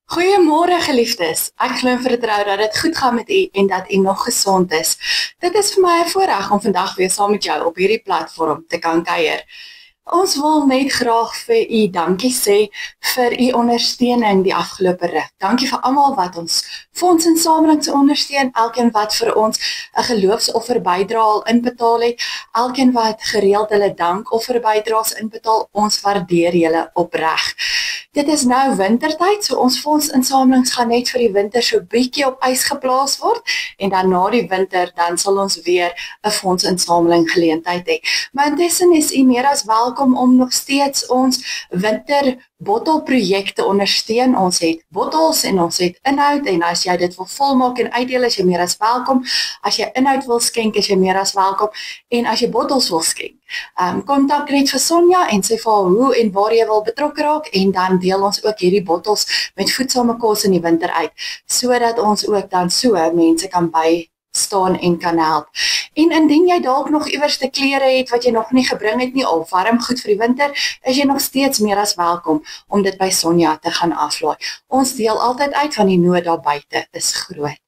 Goeiemôre geliefdes. Ek glo en vertrou dat dit goed gaan met u en dat u nog gesond is. Dit is vir my 'n voorreg om vandag weer saam met jou op hierdie platform te kan kuier. Ons wil net graag vir u dankie sê vir u ondersteuning die afgelope ruk. Dankie vir almal wat ons fondsinsamelings ondersteun, elkeen wat vir ons 'n geloofsoffer bydrae al inbetaal het, elkeen wat gereeld hulle dankoffer bydraes inbetaal. Ons waardeer julle opreg. Dit is nou wintertyd, so ons fondsinsamelings gaan net vir die winter so bietjie op ys geplaas word en dan na die winter dan sal ons weer 'n fondsinsameling geleentheid hê. Maar intussen is u meer as welkom om nog steeds ons winterbottelprojek te ondersteun. Ons het bottels en ons het inhoud en as jy dit wil volmaak en uitdeel, is jy meer as welkom. As jy inhoud wil skenk, is jy meer as welkom. En as jy bottels wil skenk, kontak net vir Sonja en sê vir haar hoe en waar jy wil betrokke raak en dan deel ons ook hierdie bottels met voedsame kos in die winter uit, sodat ons ook dan so mense kan bystaan en kan help. En indien jy dalk nog iewers te klere het wat jy nog nie gebring het nie, of warm goed vir die winter, is jy nog steeds meer as welkom om dit by Sonja te gaan aflaai. Ons deel altyd uit van die nood daar buite is groot.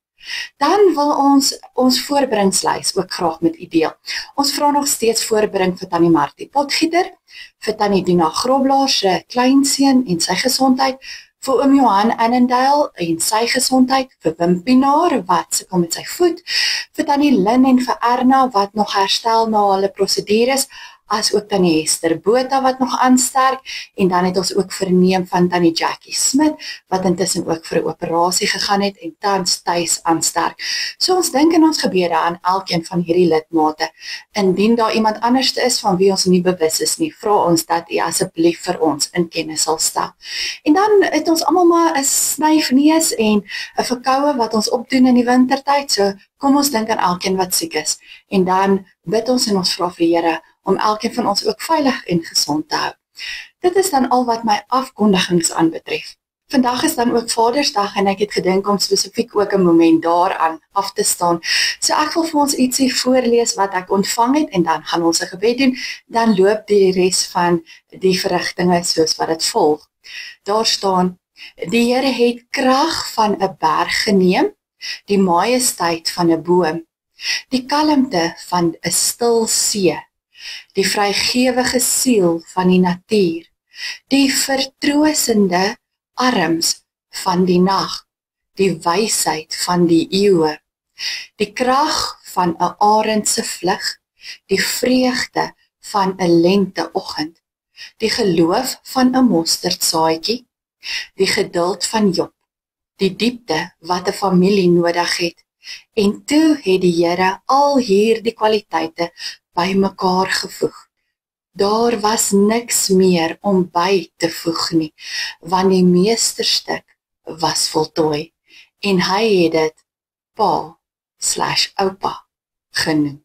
Dan wil ons voorbringslys ook graag met u deel. Ons vra nog steeds voorbring vir Tannie Martie Potgieter, vir Tannie Dina Groblaar se kleinseun en sy gesondheid, vir oom Johan Annandale en sy gesondheid, vir Wim Pinaar wat sukkel met sy voet, vir Tannie Lynn en vir Erna wat nog herstel na hulle prosedures, as ook Tannie Hester Botha wat nog aansterk, en dan het ons ook verneem van Tannie Jackie Smit, wat intussen ook vir 'n operasie gegaan het en tans tuis aansterk. So ons dink in ons gebede aan elkeen van hierdie lidmate. Indien daar iemand anders is van wie ons nie bewus is nie, vra ons dat u asseblief vir ons in kennis sal stel. En dan het ons almal maar 'n snyfneus en 'n verkoue wat ons opdoen in die wintertyd, so kom ons dink aan elkeen wat siek is. En dan bid ons en ons vra vir die Here om elkeen van ons ook veilig en gesond te hou. Dit is dan al wat my afkondigings aanbetref. Vandag is dan ook Vadersdag en ek het gedink om spesifiek ook 'n moment daaraan af te staan. So ek wil vir ons ietsie voorlees wat ek ontvang het en dan gaan ons 'n gebed doen, dan loop die res van die verrigtinge soos wat dit volg. Daar staan: Die Here het krag van 'n berg geneem, die majesteit van 'n boom, die kalmte van 'n stil see, die vrygewige siel van die natuur, die vertroostende arms van die nag, die wysheid van die eeue, die krag van 'n arend se vlug, die vreugde van 'n lenteoggend, die geloof van 'n mosterdsaadjie, die geduld van Job, die diepte wat 'n familie nodig het. En toe het die Here al hierdie kwaliteite bymekaar gevoeg. Daar was niks meer om by te voeg nie, want die meesterstuk was voltooi en hy het dit Pa/Oupa genoem.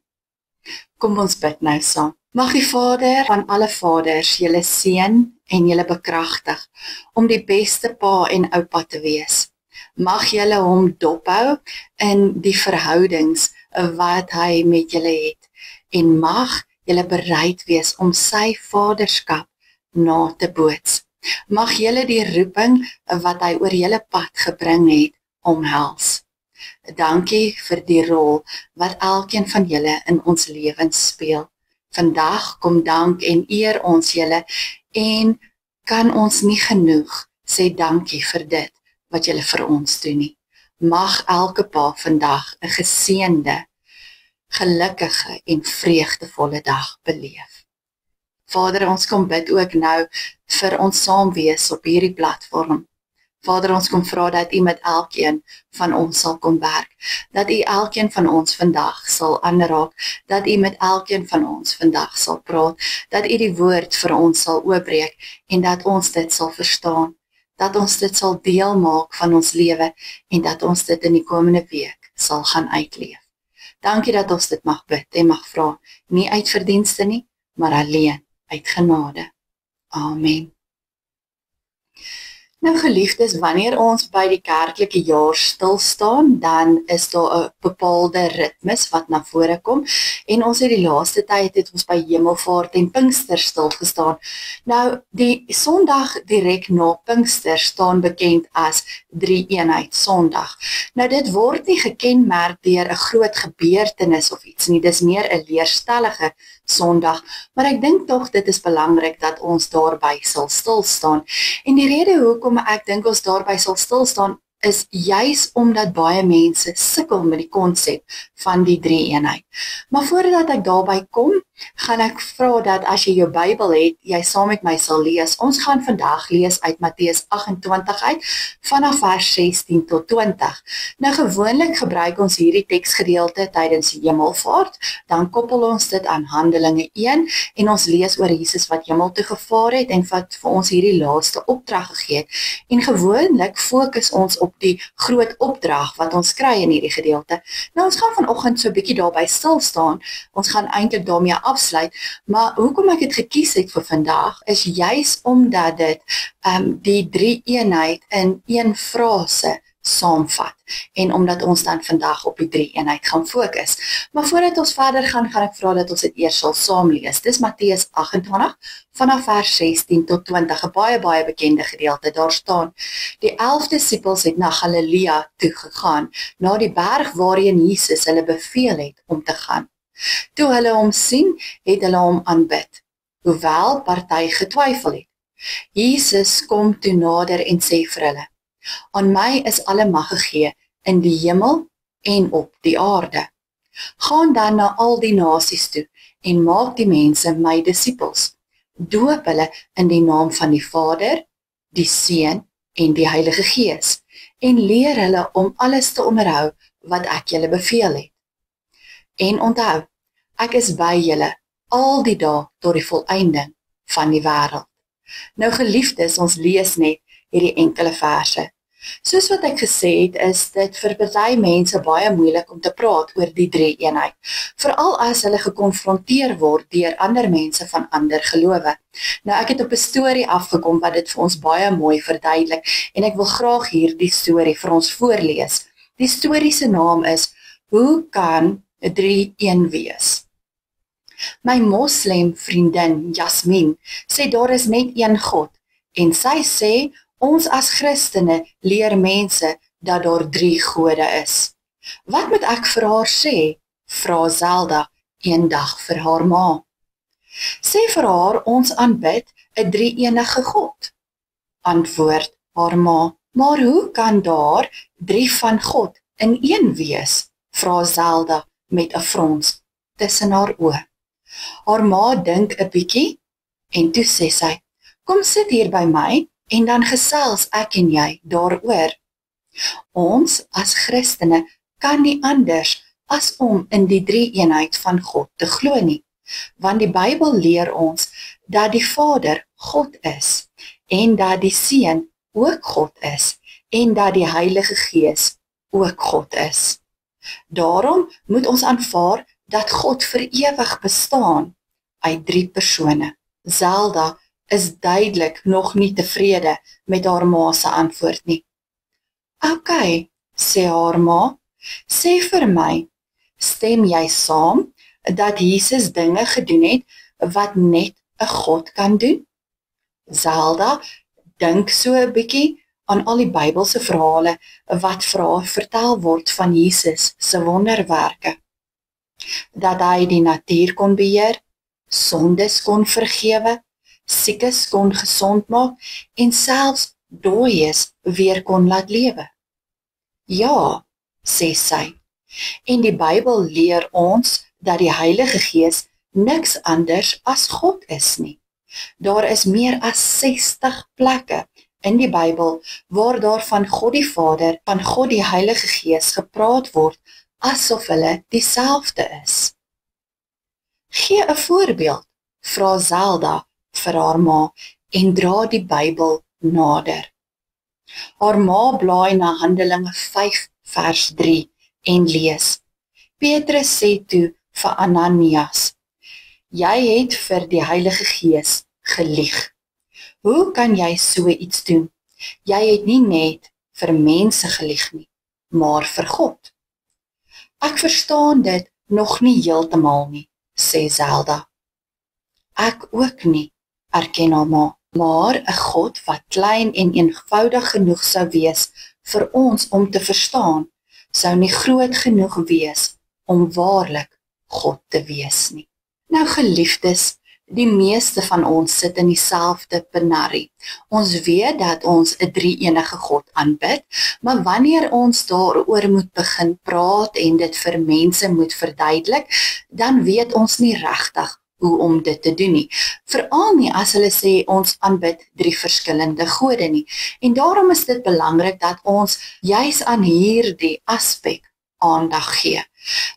Kom ons bid nou saam. Mag die Vader van alle vaders julle seën en julle bekragtig om die beste pa en oupa te wees. Mag julle hom dophou in die verhoudings wat hy met julle het en mag julle bereid wees om sy vaderskap na te boots. Mag julle die roeping wat hy oor julle pad gebring het omhels. Dankie vir die rol wat elkeen van julle in ons lewens speel. Vandag kom dank en eer ons julle en kan ons nie genoeg sê dankie vir dit wat julle vir ons doen nie. Mag elke pa vandag 'n geseënde, gelukkige en vreugdevolle dag beleef. Vader, ons kom bid ook nou vir ons saamwees op hierdie platform. Vader, ons kom vra dat u met elkeen van ons sal kom werk, dat u elkeen van ons vandag sal aanraak, dat u met elkeen van ons vandag sal praat, dat u die woord vir ons sal oopbreek en dat ons dit sal verstaan, dat ons dit sal deel maak van ons lewe en dat ons dit in die komende week sal gaan uitleef. Dankie dat ons dit mag bid en mag vra, nie uit verdienste nie, maar alleen uit genade. Amen. Nou geliefdes, wanneer ons by die kerklike jaar stil staan, dan is daar 'n bepaalde ritmes wat na vore kom en ons het die laaste tyd het ons by Hemelvaart en Pinkster stil gestaan. Nou die Sondag direk na Pinkster staan bekend as Drie-eenheid Sondag. Nou dit word nie gekenmerk deur 'n groot gebeurtenis of iets nie, dis meer 'n leerstellige Sondag, maar ek dink tog dit is belangrik dat ons daarby sal stil staan. En die rede hoekom ek dink ons daarby sal stil staan is juis omdat baie mense sukkel met die konsep van die drie-eenheid. Maar voordat ek daarby kom, gaan ek vra dat as jy jou Bybel het, jy saam met my sal lees. Ons gaan vandag lees uit Matteus 28 uit, vanaf vers 16 tot 20. Nou gewoonlik gebruik ons hierdie teksgedeelte tydens die Hemelvaart, dan koppel ons dit aan Handelinge 1 en ons lees oor Jesus wat hemel toe gevaar het en wat vir ons hierdie laaste opdrag gegee het. En gewoonlik fokus ons op die groot opdrag wat ons kry in hierdie gedeelte. Nou ons gaan vanoggend so 'n bietjie daarby stil staan. Ons gaan eintlik daarmee afsluit, maar hoekom ek dit gekies het vir vandag is juis omdat dit die drie-eenheid in een frase saamvat en omdat ons dan vandag op die drie-eenheid gaan fokus. Maar voordat ons verder gaan ek vra dat ons dit eers sal saam lees. Dis Matteus 28 vanaf vers 16 tot 20, 'n baie bekende gedeelte. Daar staan: Die 11 disippels het na Galilea toe gegaan, na die berg waarheen Jesus hulle beveel het om te gaan. Toe hulle hom sien, het hulle hom aanbid, hoewel party getwyfel het. Jesus kom toe nader en sê vir hulle: Aan my is alle mag gegee in die hemel en op die aarde. Gaan dan na al die nasies toe en maak die mense my disippels. Doop hulle in die naam van die Vader, die Seun en die Heilige Gees en leer hulle om alles te onderhou wat ek julle beveel het. En onthou, ek is by julle al die dae tot die volëinding van die wêreld. Nou geliefdes, ons lees net hierdie enkele verse. Soos wat ek gesê het, is dit vir party mense baie moeilik om te praat oor die drie-eenheid, veral as hulle gekonfronteer word deur ander mense van ander gelowe. Nou ek het op 'n storie afgekom wat dit vir ons baie mooi verduidelik en ek wil graag hier die storie vir ons voorlees. Die storie se naam is: Hoe kan 'n drie-een wees? My moslem vriendin Jasmin sê daar is net een God en sy sê ons as Christene leer mense dat daar 3 gode is. Wat moet ek vir haar sê? Vra Zelda eendag vir haar ma. Sê vir haar ons aanbid 'n drie-enige God. Antwoord haar ma. Maar hoe kan daar 3 van God in een wees? Vra Zelda met 'n frons tussen haar oë. Haar ma dink 'n bietjie en toe sê sy: Kom sit hier by my en dan gesels ek en jy daaroor. Ons as Christene kan nie anders as om in die drie-eenheid van God te glo nie, want die Bybel leer ons dat die Vader God is en dat die Seun ook God is en dat die Heilige Gees ook God is. Daarom moet ons aanvaar dat God vir ewig bestaan uit 3 persone. Zelda is duidelik nog nie tevrede met haar ma se antwoord nie. OK, sê haar ma, sê vir my, stem jy saam dat Jesus dinge gedoen het wat net 'n God kan doen? Zelda dink so 'n bietjie aan al die Bybelse verhale wat vir haar vertel word van Jesus se wonderwerke. Dat hy die natuur kon beheer, sondes kon vergewe, siekes kon gesond maak en selfs dooies weer kon laat lewe. Ja, sê sy. En die Bybel leer ons dat die Heilige Gees niks anders as God is nie. Daar is meer as 60 plekke in die Bybel waar daar van God die Vader, van God die Heilige Gees gepraat word asof hulle dieselfde is. Gee 'n voorbeeld, vra Zelda vir haar ma en dra die Bybel nader. Haar ma blaai na Handelinge 5 vers 3 en lees: Petrus sê toe vir Ananias: Jy het vir die Heilige Gees gelieg. Hoe kan jy so iets doen? Jy het nie net vir mense gelieg nie, maar vir God. Ek verstaan dit nog nie heeltemal nie, sê Zelda. Ek ook nie, erken haar ma, maar 'n God wat klein en eenvoudig genoeg sou wees vir ons om te verstaan, sou nie groot genoeg wees om waarlik God te wees nie. Nou geliefdes, die meeste van ons sit in dieselfde penarie. Ons weet dat ons 'n drie-enige God aanbid, maar wanneer ons daaroor moet begin praat en dit vir mense moet verduidelik, dan weet ons nie regtig hoe om dit te doen nie. Veral nie as hulle sê ons aanbid 3 verskillende gode nie. En daarom is dit belangrik dat ons juis aan hierdie aspek aandag gee.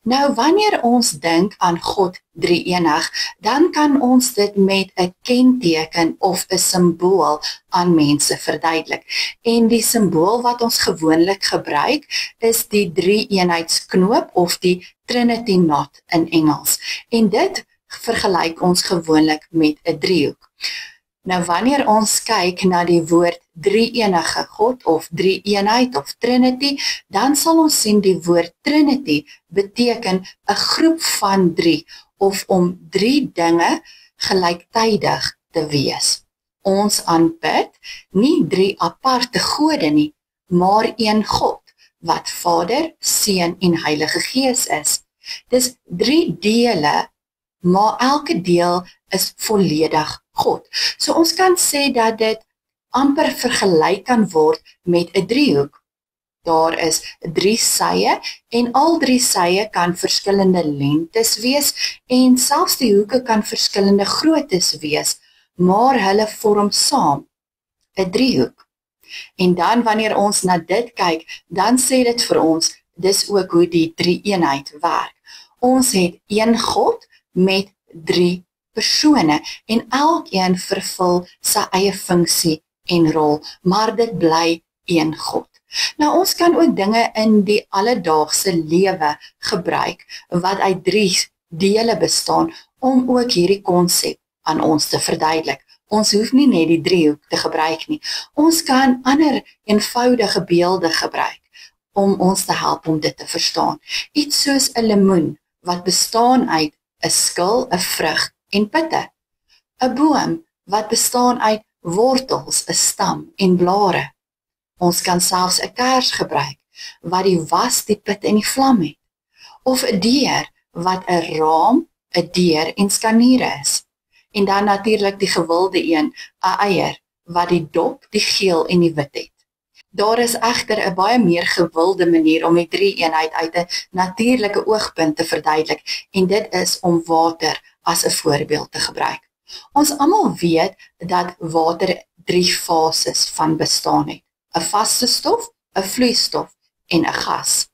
Nou, wanneer ons dink aan God drie-enig, dan kan ons dit met 'n kenteken of 'n simbool aan mense verduidelik. En die simbool wat ons gewoonlik gebruik, is die drie-eenheidsknoop of die Trinity knot in Engels. En dit vergelyk ons gewoonlik met 'n driehoek. Nou wanneer ons kyk na die woord drie-enige God of drie-eenheid of Trinity, dan sal ons sien die woord Trinity beteken 'n groep van 3 of om 3 dinge gelyktydig te wees. Ons aanbid nie 3 aparte gode nie, maar een God wat Vader, Seun en Heilige Gees is. Dis 3 dele, maar elke deel is volledig God. So ons kan sê dat dit amper vergelyk kan word met 'n driehoek. Daar is 3 sye en al 3 sye kan verskillende lengtes wees en selfs die hoeke kan verskillende groottes wees, maar hulle vorm saam 'n driehoek. En dan wanneer ons na dit kyk, dan sê dit vir ons, dis ook hoe die drie-eenheid werk. Ons het een God met 3 persone en elkeen vervul sy eie funksie en rol, maar dit bly een God. Nou ons kan ook dinge in die alledaagse lewe gebruik wat uit 3 dele bestaan om ook hierdie konsep aan ons te verduidelik. Ons hoef nie net die driehoek te gebruik nie. Ons kan ander eenvoudige beelde gebruik om ons te help om dit te verstaan. Iets soos 'n lemoen wat bestaan uit 'n skil, 'n vrug en pitte. 'n boom wat bestaan uit wortels, 'n stam en blare. Ons kan selfs 'n kers gebruik wat die was, die pit en die vlam het. Of 'n deur wat 'n raam, 'n deur en skaniere is. En dan natuurlik die gewilde een, 'n eier wat die dop, die geel en die wit het. Daar is egter 'n baie meer gewilde manier om die drie-eenheid uit 'n natuurlike oogpunt te verduidelik en dit is om water as 'n voorbeeld te gebruik. Ons almal weet dat water 3 fases van bestaan het: 'n vaste stof, 'n vloeistof en 'n gas.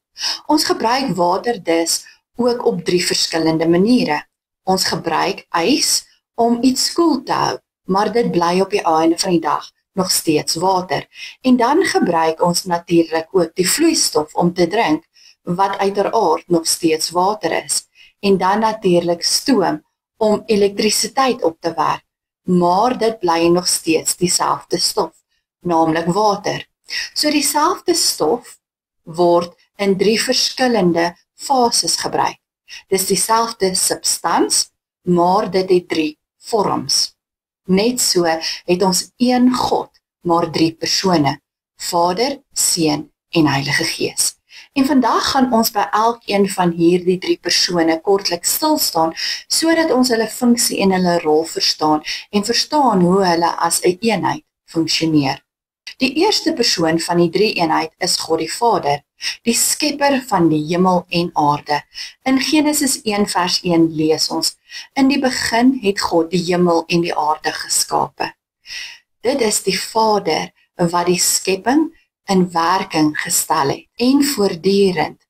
Ons gebruik water dus ook op 3 verskillende maniere. Ons gebruik ys om iets koel te hou, maar dit bly op die einde van die dag nog steeds water. En dan gebruik ons natuurlik ook die vloeistof om te drink, wat uiteraard nog steeds water is. En dan natuurlik stoom om elektrisiteit op te werk, maar dit bly nog steeds dieselfde stof, naamlik water. So dieselfde stof word in 3 verskillende fases gebruik. Dis dieselfde substans, maar dit het 3 vorms. Net so het ons een God, maar 3 persone: Vader, Seun en Heilige Gees. En vandag gaan ons by elkeen van hierdie 3 persone kortliks stil staan, sodat ons hulle funksie en hulle rol verstaan en verstaan hoe hulle as 'n eenheid funksioneer. Die eerste persoon van die drie-eenheid is God die Vader, die skepper van die hemel en aarde. In Genesis 1 vers 1 lees ons: in die begin het God die hemel en die aarde geskape. Dit is die Vader wat die skepping in werking gestel het en voortdurend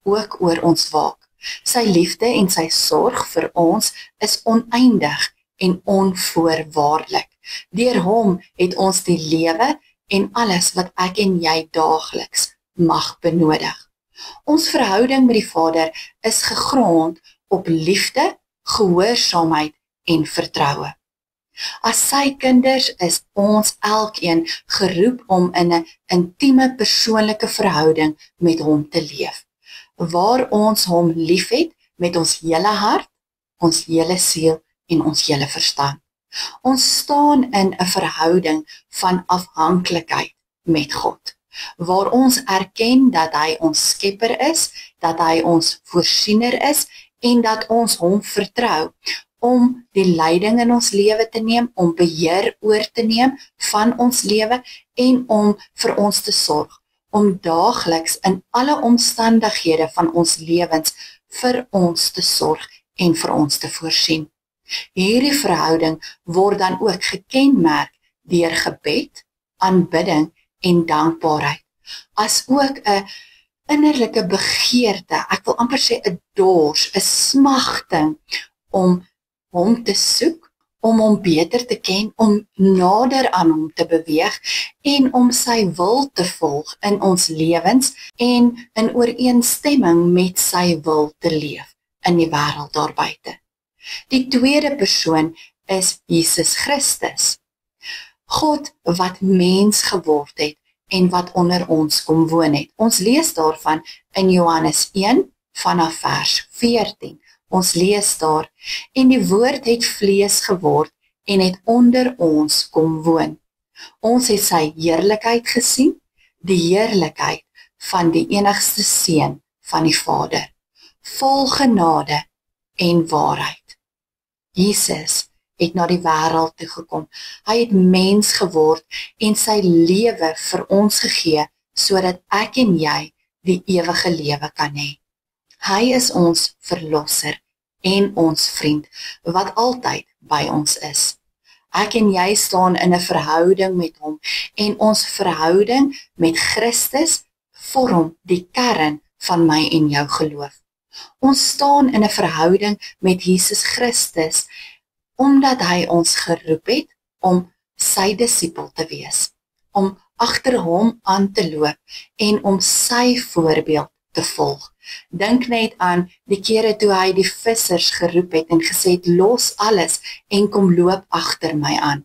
ook oor ons waak. Sy liefde en sy sorg vir ons is oneindig en onvoorwaardelik. Deur hom het ons die lewe en alles wat ek en jy daagliks mag benodig. Ons verhouding met die Vader is gegrond op liefde, gehoorsaamheid en vertroue. As sy kinders is ons elkeen geroep om in 'n intieme persoonlike verhouding met hom te leef, waar ons hom liefhet met ons hele hart, ons hele siel en ons hele verstand. Ons staan in 'n verhouding van afhanklikheid met God, waar ons erken dat hy ons skepper is, dat hy ons voorsiener is en dat ons hom vertrou om die leiding in ons lewe te neem, om beheer oor te neem van ons lewe en om vir ons te sorg, om daagliks in alle omstandighede van ons lewens vir ons te sorg en vir ons te voorsien. Hierdie verhouding word dan ook gekenmerk deur gebed, aanbidding en dankbaarheid, as ook 'n innerlike begeerte, ek wil amper sê 'n dors, 'n smagting om hom te soek, om hom beter te ken, om nader aan hom te beweeg en om sy wil te volg in ons lewens en in ooreenstemming met sy wil te leef in die wêreld daar buite. Die tweede persoon is Jesus Christus, God wat mens geword het en wat onder ons kom woon het. Ons lees daarvan in Johannes 1 vanaf vers 14. Ons lees daar, en die woord het vlees geword en het onder ons kom woon. Ons het sy heerlikheid gesien, die heerlikheid van die enigste Seun van die Vader, vol genade en waarheid. Jesus het na die wêreld toe gekom. Hy het mens geword en sy lewe vir ons gegee, sodat ek en jy die ewige lewe kan hê. Hy is ons verlosser en ons vriend, wat altyd by ons is. Ek en jy staan in 'n verhouding met hom, en ons verhouding met Christus vorm die kern van my en jou geloof. Ons staan in 'n verhouding met Jesus Christus, omdat hy ons geroep het om sy disipel te wees, om agter hom aan te loop en om sy voorbeeld te volg. Dink net aan die kere toe hy die vissers geroep het en gesê het, los alles en kom loop agter my aan.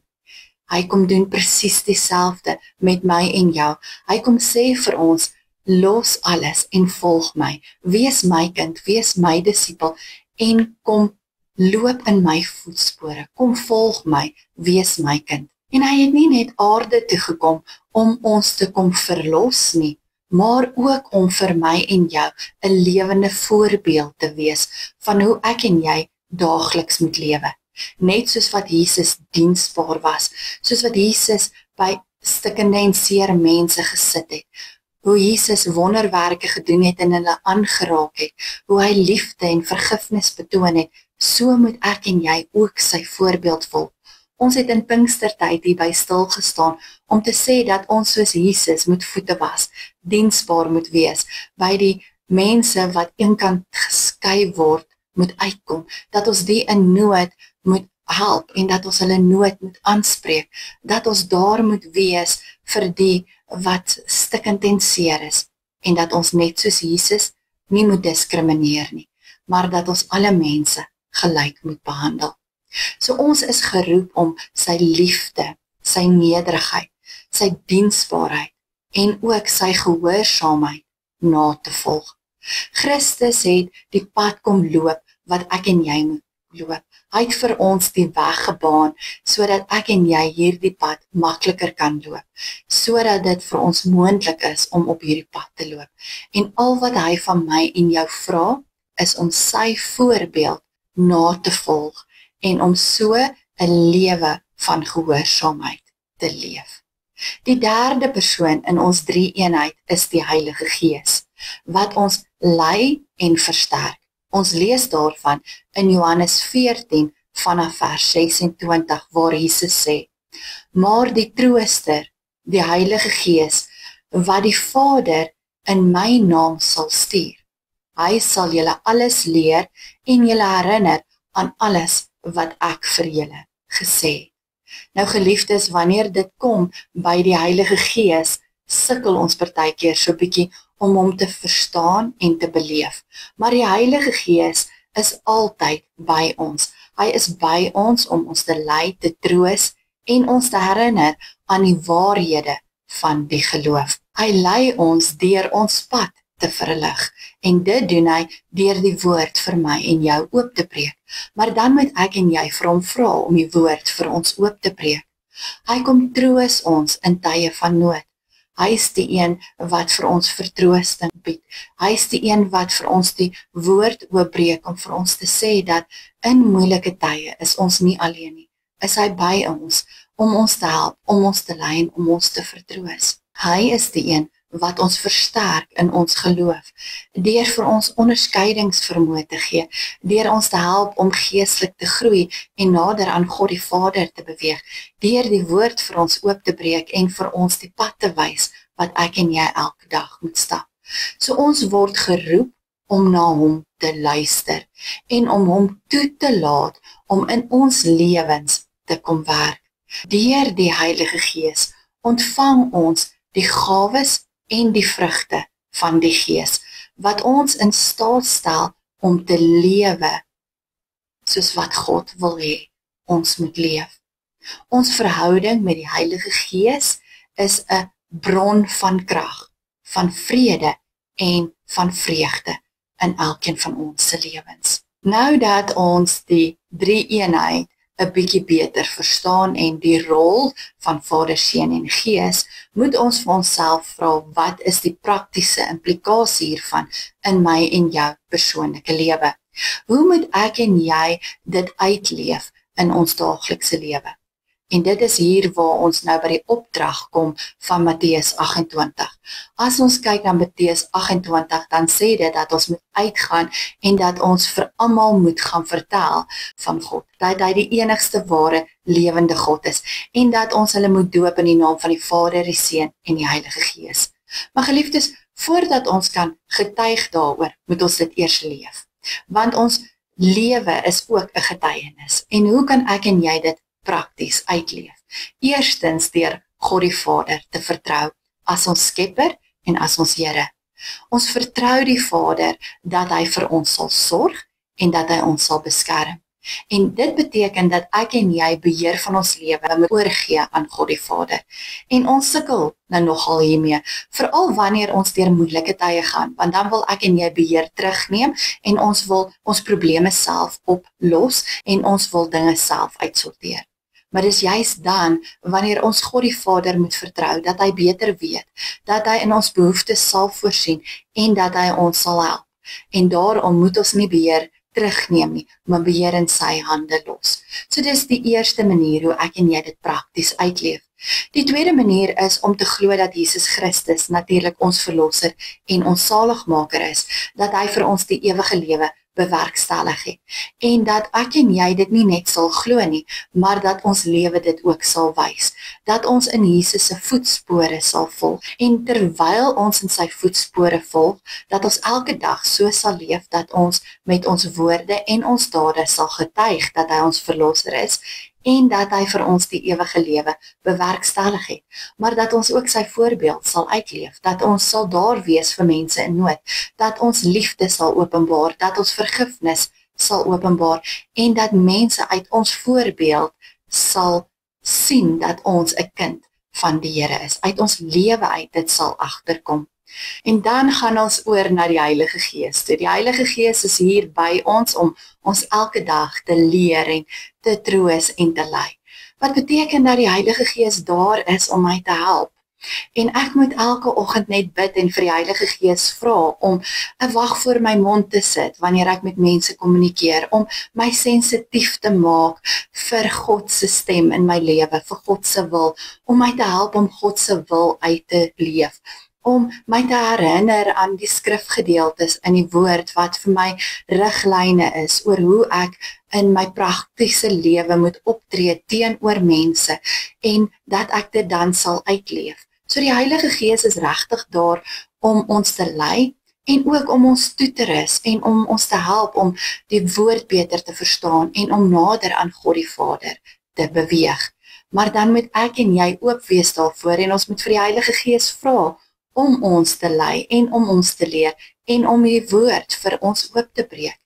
Hy kom doen presies dieselfde met my en jou. Hy kom sê vir ons, los alles en volg my. Wees my kind, wees my disipel en kom loop in my voetspore. Kom volg my, wees my kind. En hy het nie net aarde toe gekom om ons te kom verlos nie, maar ook om vir my en jou 'n lewende voorbeeld te wees van hoe ek en jy daagliks moet lewe. Net soos wat Jesus diensbaar was, soos wat Jesus by stikkende en seer mense gesit het, hoe Jesus wonderwerke gedoen het en hulle aangeraak het, hoe hy liefde en vergifnis betoon het, so moet ek en jy ook sy voorbeeld volg. Ons het in Pinkstertyd hierby stil gestaan om te sê dat ons soos Jesus moet voete was, diensbaar moet wees, by die mense wat eenkant geskei word, moet uitkom, dat ons die in nood moet help en dat ons hulle nood moet aanspreek, dat ons daar moet wees vir die wat stikkend en seer is, en dat ons net soos Jesus nie moet diskrimineer nie, maar dat ons alle mense gelyk moet behandel. So ons is geroep om sy liefde, sy nederigheid, sy diensbaarheid en ook sy gehoorsaamheid na te volg. Christus het die pad kom loop wat ek en jy moet loop. Hy het vir ons die weg gebaan, sodat ek en jy hierdie pad makliker kan loop, sodat dit vir ons moontlik is om op hierdie pad te loop. En al wat hy van my en jou vra, is om sy voorbeeld na te volg, en om so 'n lewe van gehoorsaamheid te leef. Die derde persoon in ons drie-eenheid is die Heilige Gees, wat ons lei en versterk. Ons lees daarvan in Johannes 14 vanaf vers 26 waar Jesus sê, maar die Trooster, die Heilige Gees, wat die Vader in my naam sal stuur, hy sal julle alles leer en julle herinner aan alles wat ek vir julle gesê het. Nou geliefdes, wanneer dit kom by die Heilige Gees, sukkel ons partykeer so bietjie om hom te verstaan en te beleef. Maar die Heilige Gees is altyd by ons. Hy is by ons om ons te lei, te troos en ons te herinner aan die waarhede van die geloof. Hy lei ons deur ons pad te verlig en dit doen hy deur die woord vir my en jou oop te breek. Maar dan moet ek en jy vir hom vra om die woord vir ons oop te breek. Hy kom troos ons in tye van nood. Hy is die een wat vir ons vertroosting bied. Hy is die een wat vir ons die woord oopbreek om vir ons te sê dat in moeilike tye is ons nie alleen nie. Is hy by ons om ons te help, om ons te lei en om ons te vertroos. Hy is die een wat ons versterk in ons geloof, deur vir ons onderskeidingsvermoë te gee, deur ons te help om geestelik te groei en nader aan God die Vader te beweeg, deur die woord vir ons oop te breek en vir ons die pad te wys wat ek en jy elke dag moet stap. So ons word geroep om na hom te luister en om hom toe te laat om in ons lewens te kom werk. Deur die Heilige Gees ontvang ons die gawes en die vrugte van die Gees, wat ons in staat stel om te lewe soos wat God wil hê ons moet leef. Ons verhouding met die Heilige Gees is 'n bron van krag, van vrede en van vreugde in elkeen van ons se lewens. Nou dat ons die drie-eenheid 'n bietjie beter verstaan en die rol van Vader, Seun en Gees, moet ons vir onsself vra, wat is die praktiese implikasie hiervan in my en jou persoonlike lewe? Hoe moet ek en jy dit uitleef in ons daaglikse lewe? En dit is hier waar ons nou by die opdrag kom van Matteus 28. As ons kyk na Matteus 28, dan sê dit dat ons moet uitgaan en dat ons vir almal moet gaan vertel van God, dat hy die enigste ware lewende God is en dat ons hulle moet doop in die naam van die Vader, die Seun en die Heilige Gees. Maar geliefdes, voordat ons kan getuig daaroor, moet ons dit eers leef. Want ons lewe is ook 'n getuienis. En hoe kan ek en jy dit prakties uitleef? Eerstens deur God die Vader te vertrou as ons Skepper en as ons Here. Ons vertrou die Vader dat hy vir ons sal sorg en dat hy ons sal beskerm. En dit beteken dat ek en jy beheer van ons lewe moet oorgee aan God die Vader. En ons sukkel nou nogal hiermee, veral wanneer ons deur moeilike tye gaan, want dan wil ek en jy beheer terugneem en ons wil ons probleme self oplos en ons wil dinge self uitsorteer. Maar dis juist dan, wanneer ons God die Vader moet vertrou, dat hy beter weet, dat hy in ons behoeftes sal voorsien en dat hy ons sal help. En daarom moet ons nie beheer terugneem nie, maar beheer in sy hande los. So dis die eerste manier hoe ek en jy dit prakties uitleef. Die tweede manier is om te glo dat Jesus Christus natuurlik ons verlosser en ons saligmaker is, dat hy vir ons die ewige lewe bewerkstellig het. En dat ek en jy dit nie net sal glo nie, maar dat ons lewe dit ook sal wys. Dat ons in Jesus se voetspore sal volg. En terwyl ons in sy voetspore volg, dat ons elke dag so sal leef dat ons met ons woorde en ons dade sal getuig dat hy ons verlosser is en dat hy vir ons die ewige lewe bewerkstellig het, maar dat ons ook sy voorbeeld sal uitleef, dat ons sal daar wees vir mense in nood, dat ons liefde sal openbaar, dat ons vergifnis sal openbaar en dat mense uit ons voorbeeld sal sien dat ons 'n kind van die Here is, uit ons lewe uit dit sal agterkom. En dan gaan ons oor na die Heilige Gees. Die Heilige Gees is hier by ons om ons elke dag te leer en te troos en te lei. Wat beteken dat die Heilige Gees daar is om my te help? En ek moet elke oggend net bid en vir die Heilige Gees vra om 'n wag voor my mond te sit wanneer ek met mense kommunikeer, om my sensitief te maak vir God se stem in my lewe, vir God se wil, om my te help om God se wil uit te leef, om my te herinner aan die skrifgedeeltes in die woord wat vir my riglyne is oor hoe ek in my praktiese lewe moet optree teenoor mense en dat ek dit dan sal uitleef. So die Heilige Gees is regtig daar om ons te lei en ook om ons toe te rus en om ons te help om die woord beter te verstaan en om nader aan God die Vader te beweeg. Maar dan moet ek en jy oop wees daarvoor en ons moet vir die Heilige Gees vra om ons te lei en om ons te leer en om die woord vir ons oop te breek.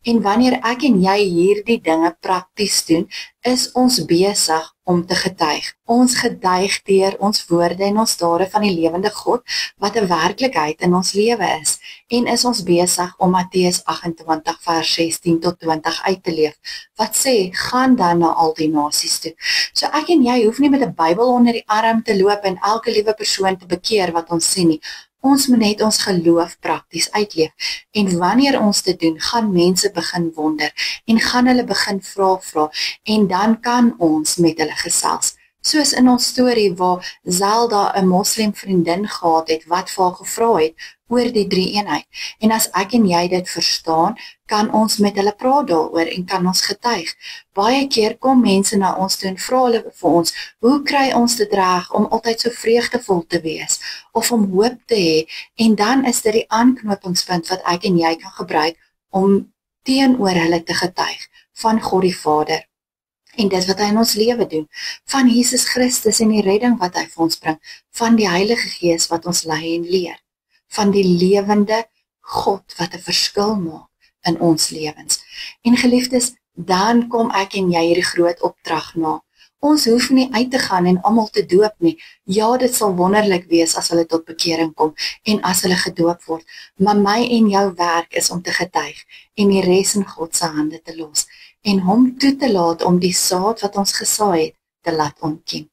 En wanneer ek en jy hierdie dinge prakties doen, is ons besig om te getuig. Ons getuig deur ons woorde en ons dade van die lewende God, wat 'n werklikheid in ons lewe is. En is ons besig om Matteus 28 vers 16 tot 20 uit te leef, wat sê, gaan dan na al die nasies toe. So ek en jy hoef nie met 'n Bybel onder die arm te loop en elke liewe persoon te bekeer wat ons sien nie. Ons moet net ons geloof prakties uitleef. En wanneer ons dit doen, gaan mense begin wonder en gaan hulle begin vra en dan kan ons met hulle gesels. Soos in ons storie waar Zelda 'n moslim vriendin gehad het wat vir haar gevra het oor die drie-eenheid. En as ek en jy dit verstaan, kan ons met hulle praat daaroor en kan ons getuig. Baie keer kom mense na ons toe en vra hulle vir ons, hoe kry ons dit reg om altyd so vreugdevol te wees of om hoop te hê? En dan is dit die aanknopingspunt wat ek en jy kan gebruik om teenoor hulle te getuig van God die Vader. En dit wat hy in ons lewe doen, van Jesus Christus en die redding wat hy vir ons bring, van die Heilige Gees wat ons lei en leer, van die lewende God wat 'n verskil maak in ons lewens. En geliefdes, dan kom ek en jy hierdie groot opdrag na. Ons hoef nie uit te gaan en almal te doop nie. Ja, dit sal wonderlik wees as hulle tot bekering kom en as hulle gedoop word, maar my en jou werk is om te getuig en die res in God se hande te los en hom toe te laat om die saad wat ons gesaai het te laat ontkiem.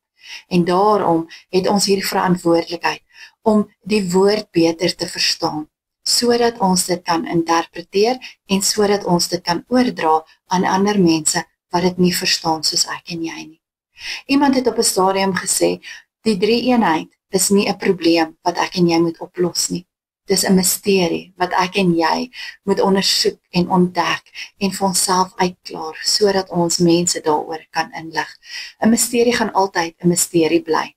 En daarom het ons hierdie verantwoordelikheid om die woord beter te verstaan, sodat ons dit kan interpreteer en sodat ons dit kan oordra aan ander mense wat dit nie verstaan soos ek en jy nie. Iemand het op 'n stadium gesê, die drie-eenheid is nie 'n probleem wat ek en jy moet oplos nie. Dis 'n misterie wat ek en jy moet ondersoek en ontdek en vir onsself uitklaar, sodat ons mense daaroor kan inlig. 'n Misterie gaan altyd 'n misterie bly.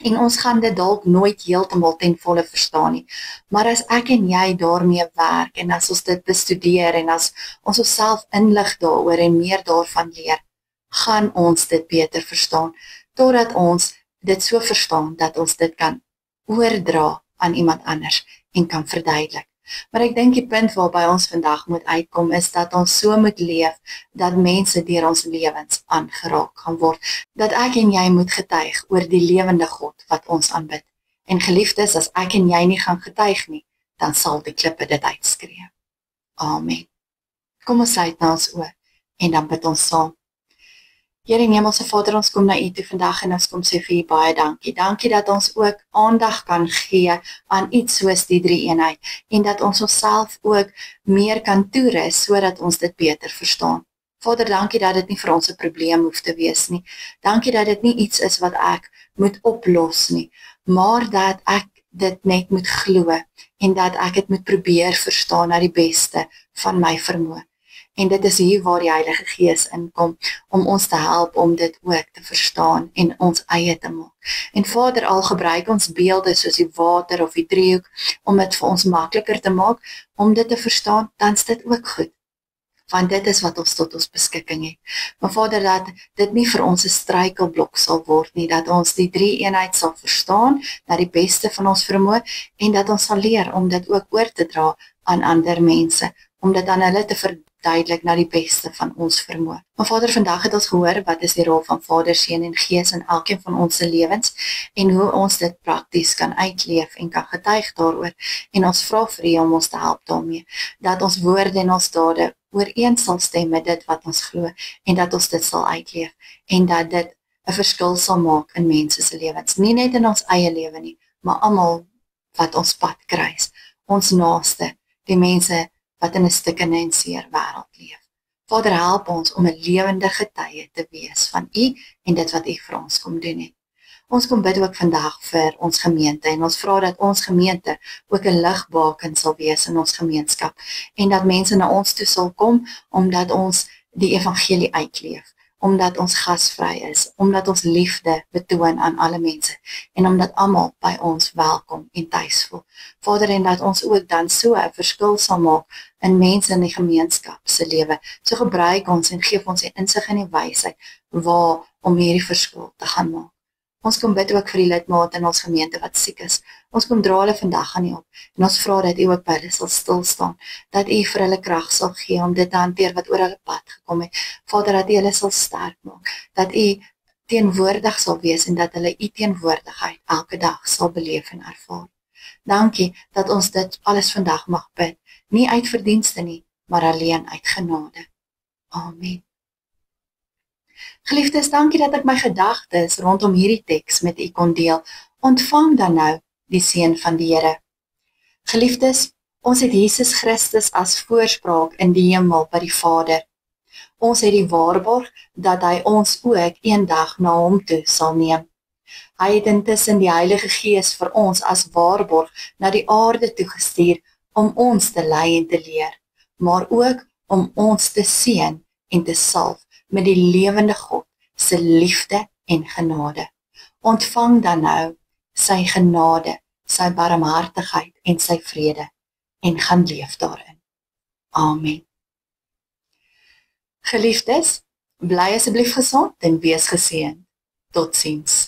En ons gaan dit dalk nooit heeltemal ten volle verstaan nie. Maar as ek en jy daarmee werk en as ons dit bestudeer en as ons onsself inlig daaroor en meer daarvan leer, gaan ons dit beter verstaan, totdat ons dit so verstaan dat ons dit kan oordra aan iemand anders en kan verduidelik. Maar ek dink die punt waarby ons vandag moet uitkom is dat ons so moet leef dat mense deur ons lewens aangeraak gaan word, dat ek en jy moet getuig oor die lewende God wat ons aanbid. En geliefdes, as ek en jy nie gaan getuig nie, dan sal die klippe dit uitskree. Amen. Kom ons sluit nou ons oë en dan bid ons saam. Here Hemelse Vader, ons kom na U toe vandag en ons kom sê vir U baie dankie. Dankie dat ons ook aandag kan gee aan iets soos die drie-eenheid en dat ons onsself ook meer kan toerus sodat ons dit beter verstaan. Vader, dankie dat dit nie vir ons 'n probleem hoef te wees nie. Dankie dat dit nie iets is wat ek moet oplos nie, maar dat ek dit net moet glo en dat ek dit moet probeer verstaan na die beste van my vermoë. En dit is hier waar die Heilige Gees inkom, om ons te help om dit ook te verstaan en ons eie te maak. En Vader, al gebruik ons beelde soos die water of die driehoek, om dit vir ons makliker te maak, om dit te verstaan, dan is dit ook goed. Want dit is wat ons tot ons beskikking het. Maar Vader, dat dit nie vir ons 'n struikelblok sal word nie, dat ons die drie-eenheid sal verstaan, na die beste van ons vermoë, en dat ons sal leer om dit ook oor te dra aan ander mense, om dit aan hulle te verduidelik na die beste van ons vermoë. Maar Vader, vandag het ons gehoor wat is die rol van Vader, Seun en Gees in elkeen van ons se lewens en hoe ons dit prakties kan uitleef en kan getuig daaroor. En ons vra vir U om ons te help daarmee, dat ons woorde en ons dade ooreen sal stem met dit wat ons glo en dat ons dit sal uitleef en dat dit 'n verskil sal maak in mense se lewens. Nie net in ons eie lewe nie, maar almal wat ons pad kruis, ons naaste, die mense wat in 'n stikkende en seer wêreld leef. Vader, help ons om 'n lewende getuie te wees van U en dit wat U vir ons kom doen het. Ons kom bid ook vandag vir ons gemeente en ons vra dat ons gemeente ook 'n ligbaken sal wees in ons gemeenskap en dat mense na ons toe sal kom omdat ons die evangelie uitleef, omdat ons gasvry is, omdat ons liefde betoon aan alle mense en omdat almal by ons welkom en tuis voel. Vader, en dat ons ook dan so 'n verskil sal maak in mense in die gemeenskap se lewe. So gebruik ons en gee ons die insig en die wysheid waar om hierdie verskil te gaan maak. Ons kom bid ook vir die lidmate in ons gemeente wat siek is. Ons kom dra hulle vandag aan U op. En ons vra dat U ook by hulle sal stil staan, dat U vir hulle krag sal gee om dit te hanteer wat oor hulle pad gekom het. Vader, dat U hulle sal sterk maak, dat U teenwoordig sal wees en dat hulle U teenwoordigheid elke dag sal beleef en ervaar. Dankie dat ons dit alles vandag mag bid, nie uit verdienste nie, maar alleen uit genade. Amen. Geliefdes, dankie dat ek my gedagtes rondom hierdie teks met U kon deel. Ontvang dan nou die seën van die Here. Geliefdes, ons het Jesus Christus as voorspraak in die hemel by die Vader. Ons het die waarborg dat hy ons ook eendag na hom toe sal neem. Hy het intussen die Heilige Gees vir ons as waarborg na die aarde toe gestuur om ons te lei en te leer, maar ook om ons te seën en te salf met die lewende God se liefde en genade. Ontvang dan nou sy genade, sy barmhartigheid en sy vrede en gaan leef daarin. Amen. Geliefdes, bly asseblief gesond en wees geseënd. Totsiens.